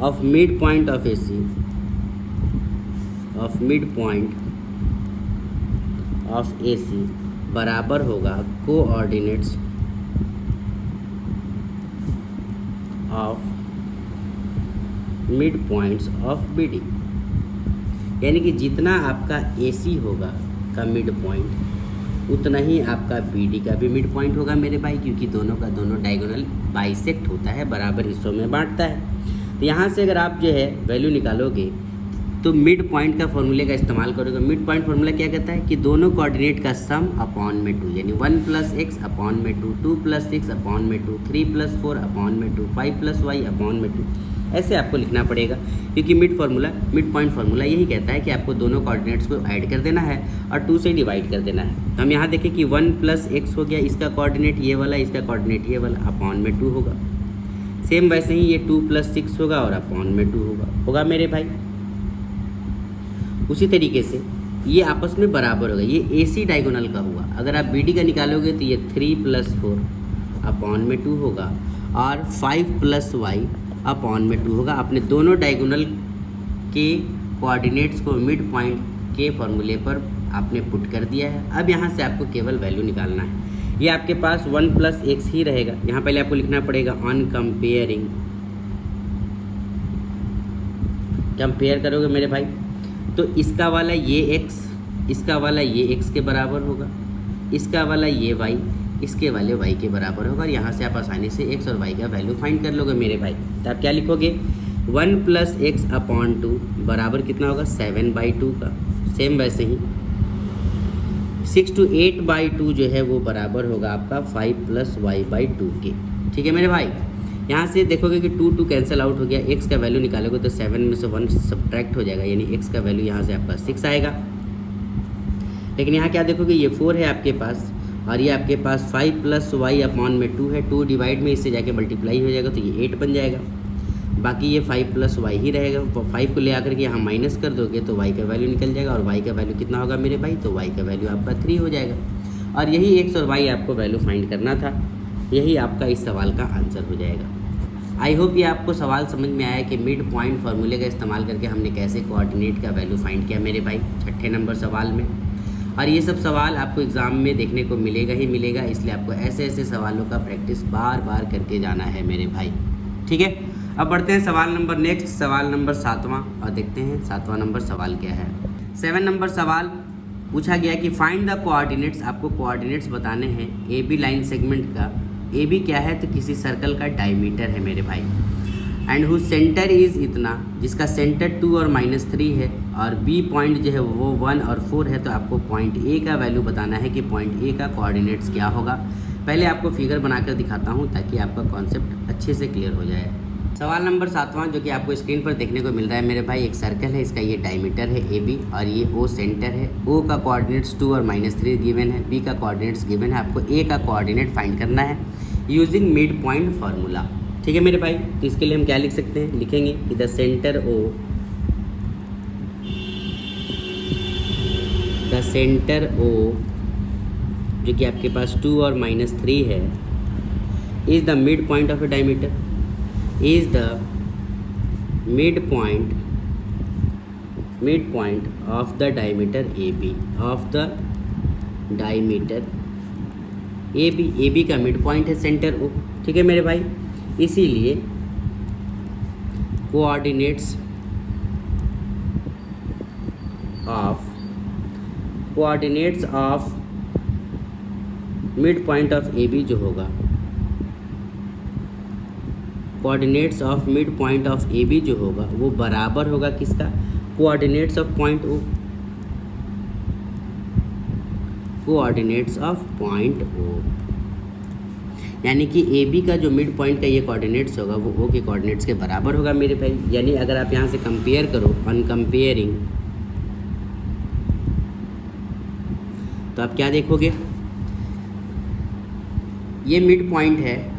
of mid point of A C, of mid point of A C बराबर होगा coordinates of mid points of B D. यानी कि जितना आपका ए सी होगा का mid point उतना ही आपका बी डी का भी मिड पॉइंट होगा मेरे भाई, क्योंकि दोनों का दोनों डायगोनल बाइसेक्ट होता है, बराबर हिस्सों में बांटता है। तो यहाँ से अगर आप जो है वैल्यू निकालोगे तो मिड पॉइंट का फॉर्मूले का इस्तेमाल करोगे। मिड पॉइंट फार्मूला क्या कहता है कि दोनों कोऑर्डिनेट का सम अपॉन में 2, यानी 1 + x अपॉन में 2, 2 + 6 अपॉन में 2, 3 + 4 अपॉन में 2, 5 + y अपॉन में 2, ऐसे आपको लिखना पड़ेगा, क्योंकि मिड पॉइंट फार्मूला यही कहता है कि आपको दोनों कोऑर्डिनेट्स को ऐड कर देना है और 2 से डिवाइड कर देना है। तो हम यहाँ देखें कि 1 + x हो गया, इसका कोऑर्डिनेट ये वाला, इसका कोऑर्डिनेट ये वाला, अपॉन में 2 होगा। सेम वैसे ही ये 2 + 6 होगा और अपॉन में 2 होगा मेरे भाई। उसी तरीके से ये आपस में बराबर होगा, ये AC डायगोनल का हुआ। अगर आप BD का निकालोगे तो ये 3 + 4 अपॉन में 2 होगा और 5 + y अपॉन में 2 होगा। आपने दोनों डायगोनल के कोऑर्डिनेट्स को मिड पॉइंट के फॉर्मूले पर आपने पुट कर दिया है। अब यहाँ से आपको केवल वैल्यू निकालना है। ये आपके पास 1 + x ही रहेगा। यहाँ पहले आपको लिखना पड़ेगा ऑन कंपेयरिंग, कंपेयर करोगे मेरे भाई तो इसका वाला ये x, इसका वाला ये x के बराबर होगा, इसका वाला ये y, इसके वाले y के बराबर होगा। और यहाँ से आप आसानी से x और y का वैल्यू फाइंड कर लोगे मेरे भाई। तो आप क्या लिखोगे 1 + x अपॉन 2 बराबर कितना होगा 7/2 का। सेम वैसे ही 6 to 8/2 जो है वो बराबर होगा आपका 5 + y/2 के। ठीक है मेरे भाई, यहाँ से देखोगे कि 2 2 कैंसिल आउट हो गया, x का वैल्यू निकालोगे तो 7 में से 1 सब्ट्रैक्ट हो जाएगा, यानी x का वैल्यू यहाँ से आपका 6 आएगा। लेकिन यहाँ क्या देखोगे ये 4 है आपके पास और ये आपके पास 5 + y अपॉन में 2 है। 2 डिवाइड में इससे जाके मल्टीप्लाई हो जाएगा तो ये 8 बन जाएगा। बाकी ये 5 + y ही रहेगा। 5 को ले आकर के यहाँ माइनस कर दोगे तो y का वैल्यू निकल जाएगा और y का वैल्यू कितना होगा मेरे भाई, तो y का वैल्यू आपका 3 हो जाएगा। और यही x और y आपको वैल्यू फाइंड करना था, यही आपका इस सवाल का आंसर हो जाएगा। आई होप ये आपको सवाल समझ में आया कि मिड पॉइंट फार्मूले का इस्तेमाल करके हमने कैसे कोऑर्डिनेट का वैल्यू फाइंड किया मेरे भाई 6ठे नंबर सवाल में। और ये सब सवाल आपको एग्ज़ाम में देखने को मिलेगा ही मिलेगा, इसलिए आपको ऐसे ऐसे सवालों का प्रैक्टिस बार बार करके जाना है मेरे भाई। ठीक है, अब बढ़ते हैं सवाल नंबर नेक्स्ट, सवाल नंबर 7वां, और देखते हैं 7वां नंबर सवाल क्या है। 7 नंबर सवाल पूछा गया कि फाइंड द कोऑर्डिनेट्स, आपको कोऑर्डिनेट्स बताने हैं AB लाइन सेगमेंट का। AB क्या है, तो किसी सर्कल का डायमीटर है मेरे भाई। एंड हु सेंटर इज़ इतना, जिसका सेंटर 2 और -3 है, और B पॉइंट जो है वो 1 और 4 है। तो आपको पॉइंट A का वैल्यू बताना है कि पॉइंट A का कोऑर्डिनेट्स क्या होगा। पहले आपको फिगर बनाकर दिखाता हूँ ताकि आपका कॉन्सेप्ट अच्छे से क्लियर हो जाए। सवाल नंबर 7वां जो कि आपको स्क्रीन पर देखने को मिल रहा है मेरे भाई, एक सर्कल है, इसका ये डायमीटर है AB और ये O सेंटर है। O का कोऑर्डिनेट्स 2 और -3 गिवन है, B का कोऑर्डिनेट्स गिवन है। आपको A का कोऑर्डिनेट फाइंड करना है यूजिंग मिड पॉइंट फार्मूला। ठीक है मेरे भाई, तो इसके लिए हम क्या लिख सकते हैं, लिखेंगे कि द सेंटर O जो कि आपके पास 2 और -3 है is the mid point of A diameter, is the midpoint of the diameter AB, of the diameter AB का मिड पॉइंट है सेंटर O। ठीक है मेरे भाई, इसीलिए coordinates of mid point of AB जो होगा, coordinates of mid point of AB जो होगा वो बराबर होगा किसका, coordinates of point O, coordinates of point O। यानी कि AB का जो मिड पॉइंट का ये कोऑर्डिनेट्स होगा वो O के कोऑर्डिनेट्स के बराबर होगा मेरे भाई। यानी अगर आप यहाँ से कंपेयर करो, ऑन कंपेयरिंग, तो आप क्या देखोगे, ये मिड पॉइंट है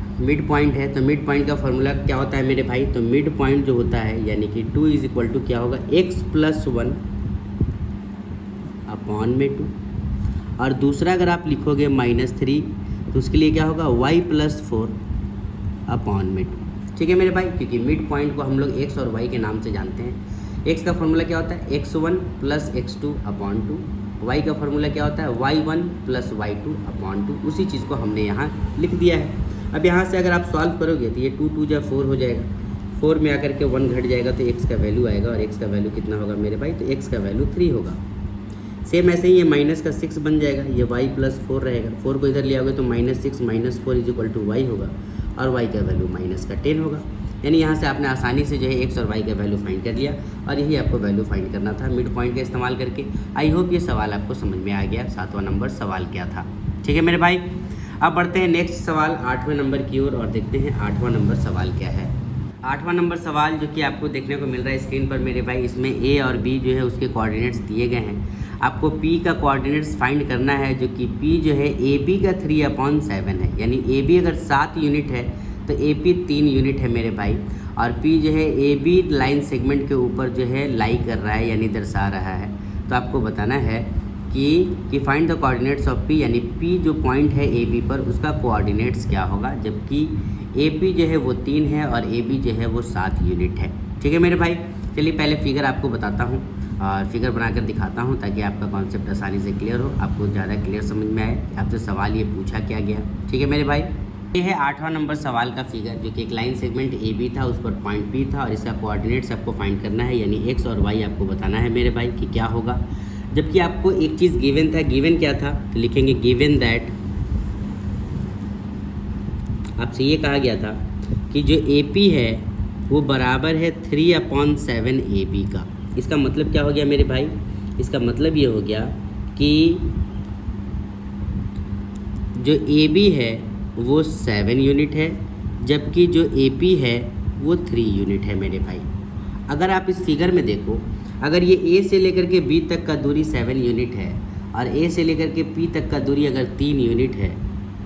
तो मिड पॉइंट का फॉर्मूला क्या होता है मेरे भाई, तो मिड पॉइंट जो होता है यानी कि 2 = क्या होगा x + 1 अपॉन में 2, और दूसरा अगर आप लिखोगे -3 तो उसके लिए क्या होगा y + 4 अपॉन में 2। ठीक है मेरे भाई, क्योंकि मिड पॉइंट को हम लोग x और y के नाम से जानते हैं। x का फॉर्मूला क्या होता है x1 + x2 अपॉन 2, y का फॉर्मूला क्या होता है y1 + y2 अपॉन 2। उसी चीज़ को हमने यहाँ लिख दिया है। अब यहाँ से अगर आप सॉल्व करोगे तो ये 2 2 जा 4 हो जाएगा, 4 में आकर के 1 घट जाएगा तो x का वैल्यू आएगा, और x का वैल्यू कितना होगा मेरे भाई, तो x का वैल्यू 3 होगा। सेम ऐसे ही ये माइनस का 6 बन जाएगा, ये y + 4 रहेगा, 4 को इधर ले आओगे तो -6 - 4 = y होगा, और y का वैल्यू -10 होगा। यानी यहाँ से आपने आसानी से जो है x और y का वैल्यू फाइंड कर लिया, और यही आपको वैल्यू फाइंड करना था मिड पॉइंट का इस्तेमाल करके। आई होप ये सवाल आपको समझ में आ गया 7वां नंबर सवाल क्या था। ठीक है मेरे भाई, अब बढ़ते हैं नेक्स्ट सवाल 8वें नंबर की ओर और देखते हैं 8वां नंबर सवाल क्या है। 8वां नंबर सवाल जो कि आपको देखने को मिल रहा है स्क्रीन पर मेरे भाई, इसमें ए और बी जो है उसके कोऑर्डिनेट्स दिए गए हैं। आपको पी का कोऑर्डिनेट्स फाइंड करना है, जो कि पी जो है ए बी का 3/7 है, यानी ए बी अगर 7 यूनिट है तो ए पी 3 यूनिट है मेरे भाई, और पी जो है ए बी लाइन सेगमेंट के ऊपर जो है लाई कर रहा है, यानी दर्शा रहा है। तो आपको बताना है कि find the coordinates of P, यानी पी जो पॉइंट है ए बी पर उसका कोऑर्डिनेट्स क्या होगा, जबकि ए पी जो है वो 3 है और ए बी जो है वो 7 यूनिट है। ठीक है मेरे भाई, चलिए पहले फिगर आपको बताता हूँ और फिगर बनाकर दिखाता हूँ ताकि आपका कॉन्सेप्ट आसानी से क्लियर हो, आपको ज़्यादा क्लियर समझ में आए आपसे सवाल ये पूछा क्या गया। ठीक है मेरे भाई, ये है 8वां नंबर सवाल का फिगर, जो कि एक लाइन सेगमेंट ए बी था, उस पर पॉइंट पी था और इसका कोऑर्डिनेट्स आपको फाइंड करना है, यानी एक्स और वाई आपको बताना है मेरे भाई कि क्या होगा। जबकि आपको एक चीज़ गिवन था, गिवन क्या था, तो लिखेंगे गिवन दैट, आपसे ये कहा गया था कि जो ए पी है वो बराबर है 3/7 ए बी का। इसका मतलब क्या हो गया मेरे भाई, इसका मतलब ये हो गया कि जो ए बी है वो 7 यूनिट है, जबकि जो ए पी है वो 3 यूनिट है मेरे भाई। अगर आप इस फिगर में देखो, अगर ये ए से लेकर के बी तक का दूरी 7 यूनिट है और ए से लेकर के पी तक का दूरी अगर 3 यूनिट है,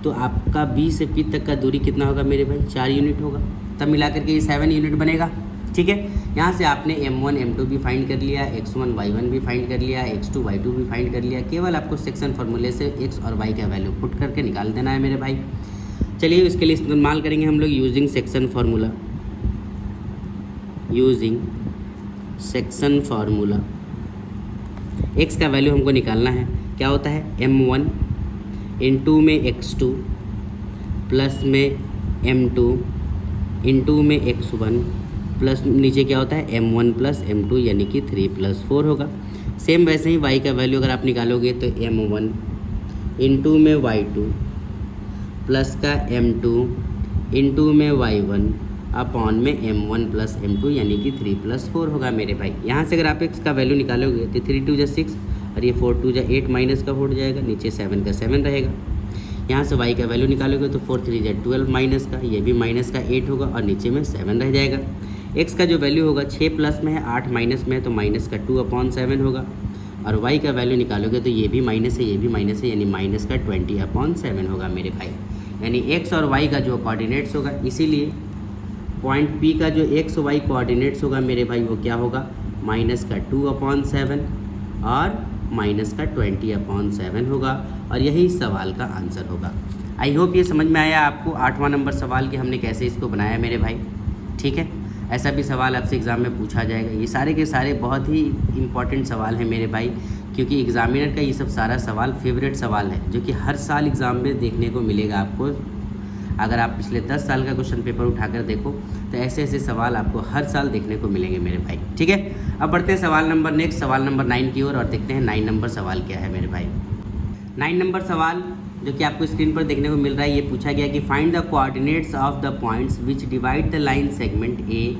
तो आपका बी से पी तक का दूरी कितना होगा मेरे भाई, 4 यूनिट होगा, तब मिला करके ये 7 यूनिट बनेगा। ठीक है, यहाँ से आपने m1 m2 भी फाइंड कर लिया, x1 y1 भी फाइंड कर लिया, x2 y2 भी फाइंड कर लिया। केवल आपको सेक्शन फार्मूले से x और y का वैल्यू पुट करके निकाल देना है मेरे भाई। चलिए इसके लिए इस्तेमाल करेंगे हम लोग using section formula, using section formula. x का वैल्यू हमको निकालना है, क्या होता है m1 इंटू में x2 प्लस में m2 इंटू में x1 प्लस नीचे क्या होता है m1 प्लस m2, यानी कि 3 + 4 होगा। सेम वैसे ही y का वैल्यू अगर आप निकालोगे तो m1 इंटू में y2 प्लस का m2 इंटू में y1 अपॉन में m1 प्लस m2, यानी कि 3 + 4 होगा मेरे भाई। यहाँ से अगर आप x का वैल्यू निकालोगे तो 3 × 2 = 6 और ये 4 × 2 = 8 माइनस का 4 जाएगा, नीचे 7 का 7 रहेगा। यहाँ से y का वैल्यू निकालोगे तो 4 × 3 = 12 माइनस का, ये भी माइनस का 8 होगा और नीचे में 7 रह जाएगा। x का जो वैल्यू होगा 6 प्लस में है 8 माइनस में है तो माइनस का 2/7 होगा, और y का वैल्यू निकालोगे तो ये भी माइनस है ये भी माइनस है, यानी माइनस का 20/7 होगा मेरे भाई। यानी x और y का जो कोऑर्डिनेट्स होगा, इसीलिए पॉइंट P का जो x y कोऑर्डिनेट्स होगा मेरे भाई वो क्या होगा, माइनस का 2/7 और माइनस का 20/7 होगा, और यही सवाल का आंसर होगा। आई होप ये समझ में आया आपको 8वां नंबर सवाल कि हमने कैसे इसको बनाया मेरे भाई। ठीक है, ऐसा भी सवाल आपसे एग्ज़ाम में पूछा जाएगा। ये सारे के सारे बहुत ही इंपॉर्टेंट सवाल हैं मेरे भाई, क्योंकि एग्ज़ामिनर का ये सब सारा सवाल फेवरेट सवाल है, जो कि हर साल एग्ज़ाम में देखने को मिलेगा आपको। अगर आप पिछले 10 साल का क्वेश्चन पेपर उठाकर देखो तो ऐसे ऐसे सवाल आपको हर साल देखने को मिलेंगे मेरे भाई। ठीक है, अब बढ़ते हैं सवाल नंबर नेक्स्ट, सवाल नंबर 9 की ओर, और देखते हैं 9 नंबर सवाल क्या है मेरे भाई। 9 नंबर सवाल जो कि आपको स्क्रीन पर देखने को मिल रहा है, ये पूछा गया कि find the coordinates of the points which divide the line segment A,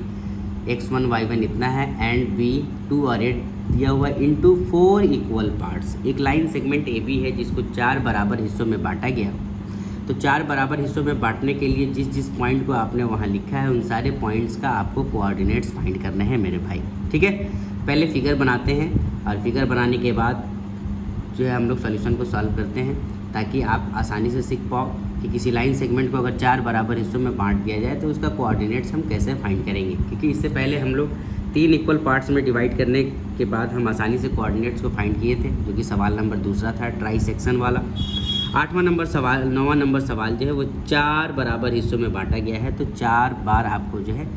x1 y1 इतना है, एंड b 2 और 8 दिया हुआ इनटू 4 इक्वल पार्ट्स। एक लाइन सेगमेंट ए बी है जिसको 4 बराबर हिस्सों में बांटा गया। तो 4 बराबर हिस्सों में बांटने के लिए जिस जिस पॉइंट को आपने वहाँ लिखा है उन सारे पॉइंट्स का आपको कोऑर्डिनेट्स फाइंड करने हैं मेरे भाई। ठीक है, पहले फिगर बनाते हैं और फिगर बनाने के बाद जो है हम लोग सॉल्यूशन को सॉल्व करते हैं, ताकि आप आसानी से सीख पाओ कि किसी लाइन सेगमेंट को अगर 4 बराबर हिस्सों में बांट दिया जाए तो उसका कोऑर्डिनेट्स हम कैसे फाइंड करेंगे। क्योंकि इससे पहले हम लोग 3 इक्वल पार्ट्स में डिवाइड करने के बाद हम आसानी से कोऑर्डिनेट्स को फाइंड किए थे, जो कि सवाल नंबर दूसरा था ट्राई सेक्शन वाला। 9वां नंबर सवाल जो है वो 4 बराबर हिस्सों में बांटा गया है, तो 4 बार आपको जो है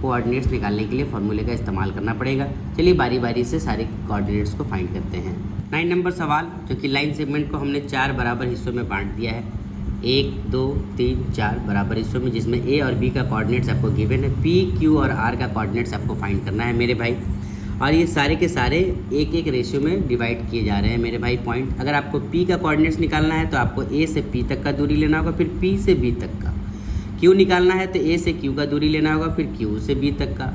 कोऑर्डिनेट्स निकालने के लिए फॉर्मूले का इस्तेमाल करना पड़ेगा। चलिए बारी बारी से सारे कोऑर्डिनेट्स को फाइंड करते हैं। 9 नंबर सवाल जो कि लाइन सेगमेंट को हमने 4 बराबर हिस्सों में बांट दिया है, 1 2 3 4 बराबर हिस्सों में, जिसमें ए और बी का कोऑर्डिनेट्स आपको गिवन है, पी क्यू और आर का कोऑर्डिनेट्स आपको फाइंड करना है मेरे भाई। और ये सारे के सारे एक एक रेशियो में डिवाइड किए जा रहे हैं मेरे भाई पॉइंट। अगर आपको पी का कोऑर्डिनेट्स निकालना है तो आपको ए से पी तक का दूरी लेना होगा, फिर पी से बी तक का। क्यू निकालना है तो ए से क्यू का दूरी लेना होगा, फिर क्यू से बी तक का।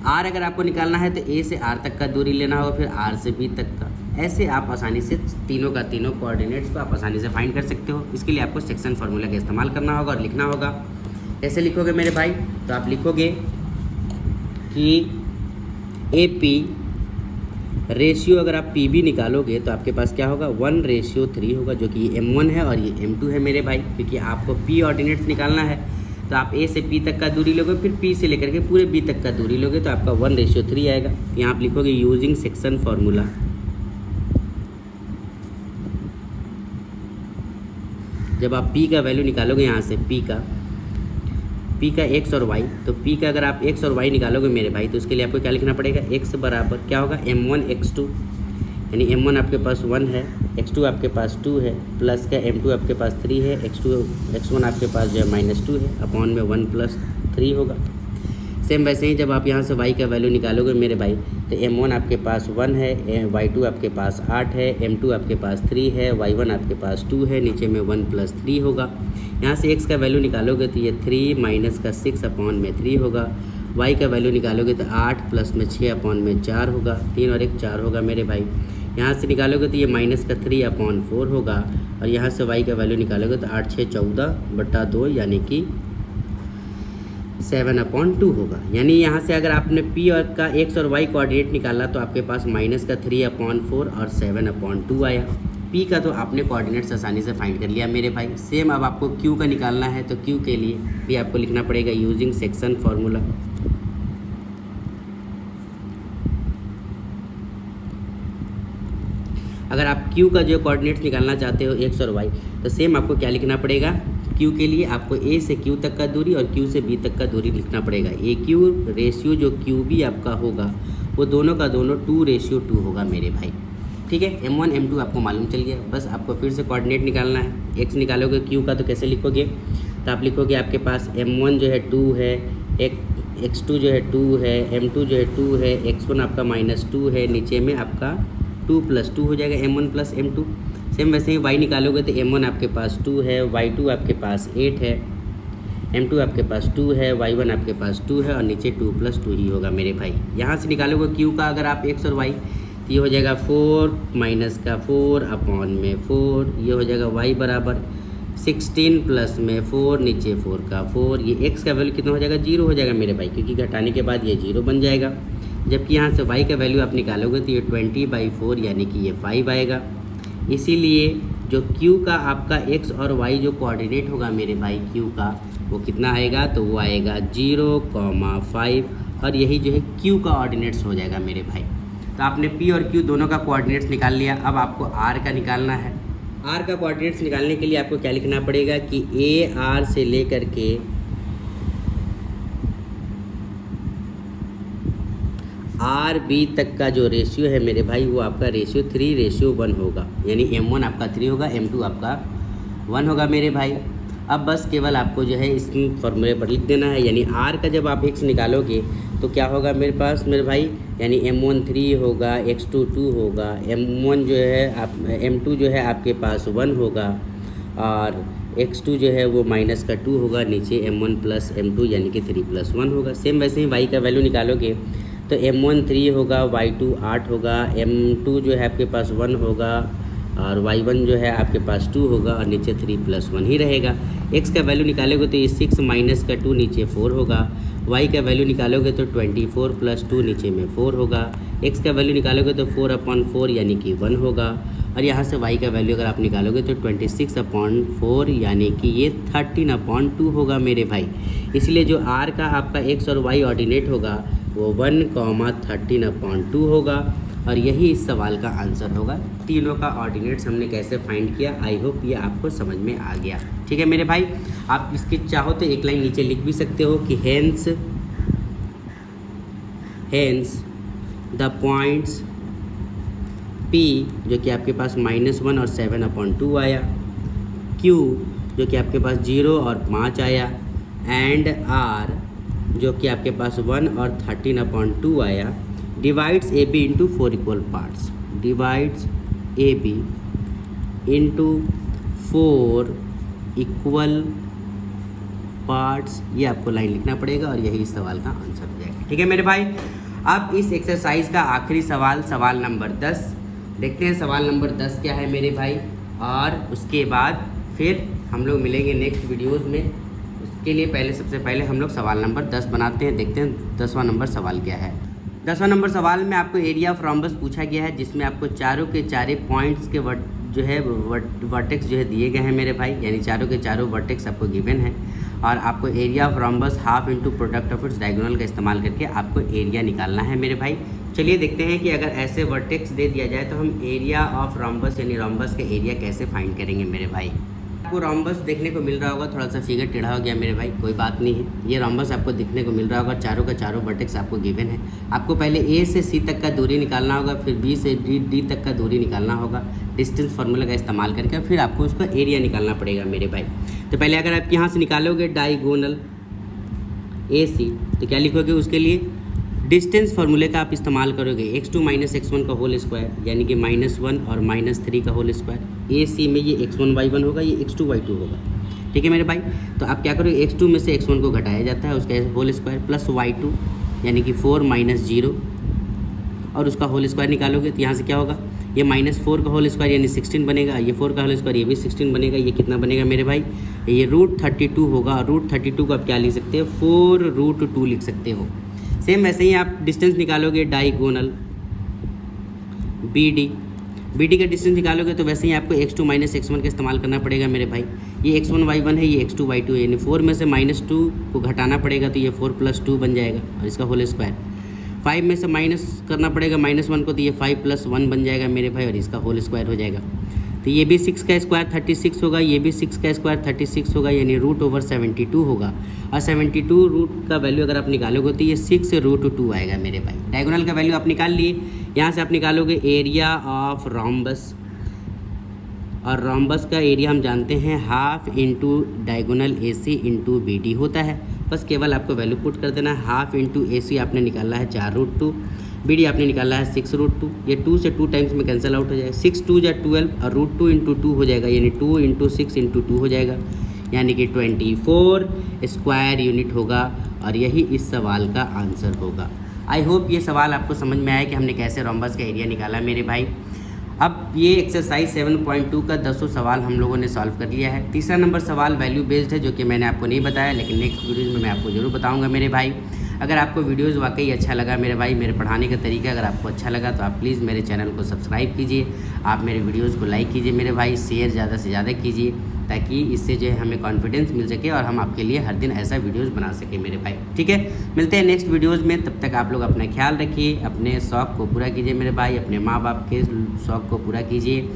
आर अगर आपको निकालना है तो ए से आर तक का दूरी लेना होगा, फिर आर से बी तक का। ऐसे आप आसानी से तीनों का तीनों कोऑर्डिनेट्स को आप आसानी से फाइंड कर सकते हो। इसके लिए आपको सेक्शन फार्मूला का इस्तेमाल करना होगा और लिखना होगा कैसे लिखोगे मेरे भाई? तो आप लिखोगे कि AP रेशियो, अगर आप PB निकालोगे तो आपके पास क्या होगा 1:3 होगा, जो कि ये M1 है और ये M2 है मेरे भाई। क्योंकि आपको P ऑर्डिनेट्स निकालना है तो आप A से P तक का दूरी लोगे, फिर P से लेकर के पूरे B तक का दूरी लोगे, तो आपका 1:3 आएगा। यहाँ आप लिखोगे यूजिंग सेक्शन फार्मूला। जब आप P का वैल्यू निकालोगे यहाँ से P का x और y, तो P का अगर आप x और y निकालोगे मेरे भाई, तो उसके लिए आपको क्या लिखना पड़ेगा? x बराबर क्या होगा M1 x2, यानी M1 आपके पास 1 है, x2 आपके पास 2 है, प्लस का M2 आपके पास 3 है, x1 आपके पास जो है -2 है, अपॉन में 1 + 3 होगा। सेम वैसे ही जब आप यहाँ से y का वैल्यू निकालोगे मेरे भाई, तो M1 आपके पास 1 है, y2 आपके पास 8 है, M2 आपके पास 3 है, y1 आपके पास 2 है, नीचे में 1 + 3 होगा। यहाँ से x का वैल्यू निकालोगे तो ये 3 - का 6 अपॉन में 3 होगा। y का वैल्यू निकालोगे तो 8 + में 6 अपॉन में 4 होगा, 3 और 1 4 होगा मेरे भाई। यहाँ से निकालोगे तो ये -3 अपॉन 4 होगा, और यहाँ से y का वैल्यू निकालोगे तो 8 × 6 = 14/2, यानी कि 7/2 होगा। यानी यहाँ से अगर आपने P और का x और y कोऑर्डिनेट निकाला तो आपके पास -3/4 और 7/2 आया। P का तो आपने कोऑर्डिनेट्स आसानी से फाइंड कर लिया मेरे भाई। सेम अब आपको Q का निकालना है, तो Q के लिए भी आपको लिखना पड़ेगा यूजिंग सेक्शन फार्मूला। अगर आप Q का जो कोऑर्डिनेट्स निकालना चाहते हो x और y, तो सेम आपको क्या लिखना पड़ेगा? Q के लिए आपको A से Q तक का दूरी और Q से B तक का दूरी लिखना पड़ेगा। AQ रेशियो जो QB आपका होगा वो दोनों का दोनों 2:2 होगा मेरे भाई। ठीक है, M1 M2 आपको मालूम चल गया। बस आपको फिर से कोऑर्डिनेट निकालना है। x निकालोगे Q का तो कैसे लिखोगे? तो आप लिखोगे आपके पास M1 जो है 2 है, x2 जो है 2 है, M2 जो है 2 है, x1 आपका -2 है, नीचे में आपका 2 + 2 हो जाएगा M1 + M2। सेम वैसे ही y निकालोगे तो M1 आपके पास 2 है, y2 आपके पास 8 है, M2 आपके पास 2 है, y1 आपके पास 2 है, और नीचे 2 + 2 ही होगा मेरे भाई। यहाँ से निकालोगे Q का अगर आप x और y, तो ये हो जाएगा 4 - का 4 अपॉन में 4, ये हो जाएगा y बराबर 16 प्लस में 4, नीचे 4 का 4। ये x का वैल्यू कितना हो जाएगा? 0 हो जाएगा मेरे भाई, क्योंकि घटाने के बाद ये 0 बन जाएगा। जबकि यहाँ से y का वैल्यू आप निकालोगे तो ये 20/4, यानी कि ये 5 आएगा। इसीलिए जो Q का आपका x और y जो कोऑर्डिनेट होगा मेरे भाई Q का, वो कितना आएगा? तो वो आएगा 0,5, और यही जो है Q का ऑर्डिनेट्स हो जाएगा मेरे भाई। तो आपने P और Q दोनों का कोऑर्डिनेट्स निकाल लिया। अब आपको R का निकालना है। R का कोऑर्डिनेट्स निकालने के लिए आपको क्या लिखना पड़ेगा कि A R से लेकर के RB तक का जो रेशियो है मेरे भाई, वो आपका रेशियो 3:1 होगा। यानी M1 आपका 3 होगा, M2 आपका 1 होगा मेरे भाई। अब बस केवल आपको जो है इस फॉर्मूले पर लिख देना है। यानी R का जब आप x निकालोगे तो क्या होगा मेरे पास मेरे भाई? यानी M1 3 होगा, x2 2 होगा, M1 जो है M2 जो है आपके पास 1 होगा, और x2 जो है वो -2 होगा, नीचे M1 + M2 यानी कि 3 + 1 होगा। सेम वैसे ही y का वैल्यू निकालोगे तो M1 3 होगा, y2 8 होगा, M2 जो है आपके पास 1 होगा, और y1 जो है आपके पास 2 होगा, और नीचे 3 + 1 ही रहेगा। x का वैल्यू निकालोगे तो ये 6 - का 2 नीचे 4 होगा। y का वैल्यू निकालोगे तो 24 + 2 नीचे में 4 होगा। x का वैल्यू निकालोगे तो 4/4 यानी कि 1 होगा। और यहाँ से y का वैल्यू अगर आप निकालोगे तो 26/4 यानी कि ये 13/2 होगा मेरे भाई। इसलिए जो r का आपका x और y ऑर्डिनेट होगा वो 1,13/2 होगा, और यही इस सवाल का आंसर होगा। तीनों का ऑर्डिनेट्स हमने कैसे फाइंड किया, आई होप ये आपको समझ में आ गया। ठीक है मेरे भाई, आप इसके चाहो तो एक लाइन नीचे लिख भी सकते हो कि हेंस द पॉइंट्स P जो कि आपके पास -1 और 7/2 आया, Q जो कि आपके पास 0 और 5 आया, एंड R जो कि आपके पास 1 और 13/2 आया, divides AB into 4 equal parts, divides AB into 4 equal parts. ये आपको लाइन लिखना पड़ेगा, और यही इस सवाल का आंसर हो जाएगा। ठीक है मेरे भाई, अब इस एक्सरसाइज का आखिरी सवाल, सवाल नंबर 10 देखते हैं। सवाल नंबर 10 क्या है मेरे भाई, और उसके बाद फिर हम लोग मिलेंगे नेक्स्ट वीडियोज़ में। के लिए पहले सबसे पहले हम लोग सवाल नंबर 10 बनाते हैं। देखते हैं 10वां नंबर सवाल क्या है। 10वां नंबर सवाल में आपको एरिया ऑफ रोम्बस पूछा गया है, जिसमें आपको चारों के चारे पॉइंट्स के वर्टेक्स जो है दिए गए हैं मेरे भाई, यानी चारों के चारों वर्टेक्स आपको गिवन है और आपको area of rhombus half into product of its diagonal का इस्तेमाल करके आपको एरिया निकालना है मेरे भाई। चलिए देखते हैं कि अगर ऐसे वर्टेक्स दे दिया जाए तो हम एरिया ऑफ रोम्बस यानी रोम्बस का एरिया कैसे फाइंड करेंगे मेरे भाई। आपको रोम्बस देखने को मिल रहा होगा, थोड़ा सा फिगर टेढ़ा हो गया मेरे भाई, कोई बात नहीं है। ये रोम्बस आपको दिखने को मिल रहा होगा, चारों का चारों वर्टेक्स आपको गिवन है। आपको पहले ए से सी तक का दूरी निकालना होगा, फिर बी से डी तक का दूरी निकालना होगा डिस्टेंस फार्मूला का इस्तेमाल करके, फिर आपको उसका एरिया निकालना पड़ेगा मेरे भाई। तो पहले अगर आप यहाँ से निकालोगे डायगोनल ए सी तो क्या लिखोगे, उसके लिए डिस्टेंस फार्मूले का आप इस्तेमाल करोगे x2 - x1 का होल स्क्वायर, यानी कि -1 और -3 का होल स्क्वायर। ए सी में ये x1 y1 होगा, ये x2 y2 होगा, ठीक है मेरे भाई। तो आप क्या करोगे, x2 में से x1 को घटाया जाता है, उसका होल स्क्वायर प्लस y2 यानी कि 4 - 0 और उसका होल स्क्वायर निकालोगे तो यहाँ से क्या होगा, ये -4 का होल स्क्वायर यानी 16 बनेगा, ये 4 का होल स्क्वायर ये भी 16 बनेगा, ये कितना बनेगा मेरे भाई, ये √32 होगा। और √32 को आप क्या लिख सकते हो, 4√2 लिख सकते हो। सेम वैसे ही आप डिस्टेंस निकालोगे डायगोनल BD का डिस्टेंस निकालोगे तो वैसे ही आपको x2 - x1 का इस्तेमाल करना पड़ेगा मेरे भाई। ये x1 y1 है, ये x2 y2 है, यानी 4 में से -2 को घटाना पड़ेगा तो ये 4 + 2 बन जाएगा और इसका होल स्क्वायर। 5 में से माइनस करना पड़ेगा -1 को, तो ये 5 + 1 बन जाएगा मेरे भाई और इसका होल स्क्वायर हो जाएगा। तो ये भी 6 का स्क्वायर 36 होगा, ये भी 6 का स्क्वायर 36 होगा, यानी √72 होगा। और 72 रूट का वैल्यू अगर आप निकालोगे तो ये 6√2 आएगा मेरे भाई। डायगोनल का वैल्यू आप निकाल लिए, यहाँ से आप निकालोगे एरिया ऑफ रोम्बस, और रोम्बस का एरिया हम जानते हैं half into diagonal AC into BD होता है। बस केवल आपको वैल्यू पुट कर देना है। हाफ इंटू AC आपने निकाला है 4√2, BD आपने निकाला है 6√2, ये 2 से 2 टाइम्स में कैंसिल आउट हो जाएगा। 6 2 = 12 और √2 × 2 हो जाएगा, यानी 2 × 6 × 2 हो जाएगा, यानी कि 24 स्क्वायर यूनिट होगा और यही इस सवाल का आंसर होगा। आई होप ये सवाल आपको समझ में आया कि हमने कैसे रोम्बस का एरिया निकाला मेरे भाई। अब ये एक्सरसाइज 7.2 का 10 सवाल हम लोगों ने सॉल्व कर लिया है। तीसरा नंबर सवाल वैल्यू बेस्ड है, जो कि मैंने आपको नहीं बताया, लेकिन नेक्स्ट वीडियोज़ में मैं आपको ज़रूर बताऊंगा मेरे भाई। अगर आपको वीडियोस वाकई अच्छा लगा मेरे भाई, मेरे पढ़ाने का तरीका अगर आपको अच्छा लगा तो आप प्लीज़ मेरे चैनल को सब्सक्राइब कीजिए, आप मेरे वीडियोस को लाइक कीजिए मेरे भाई, शेयर ज़्यादा से ज़्यादा कीजिए, ताकि इससे जो है हमें कॉन्फिडेंस मिल सके और हम आपके लिए हर दिन ऐसा वीडियोस बना सकें मेरे भाई। ठीक है, मिलते हैं नेक्स्ट वीडियोज़ में। तब तक आप लोग अपना ख्याल रखिए, अपने शौक़ को पूरा कीजिए मेरे भाई, अपने माँ बाप के शौक़ को पूरा कीजिए,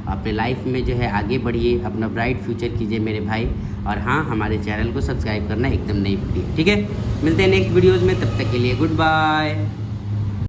अपने लाइफ में जो है आगे बढ़िए, अपना ब्राइट फ्यूचर कीजिए मेरे भाई। और हाँ, हमारे चैनल को सब्सक्राइब करना एकदम नहीं भूलिए। ठीक है, मिलते हैं नेक्स्ट वीडियोज़ में, तब तक के लिए गुड बाय।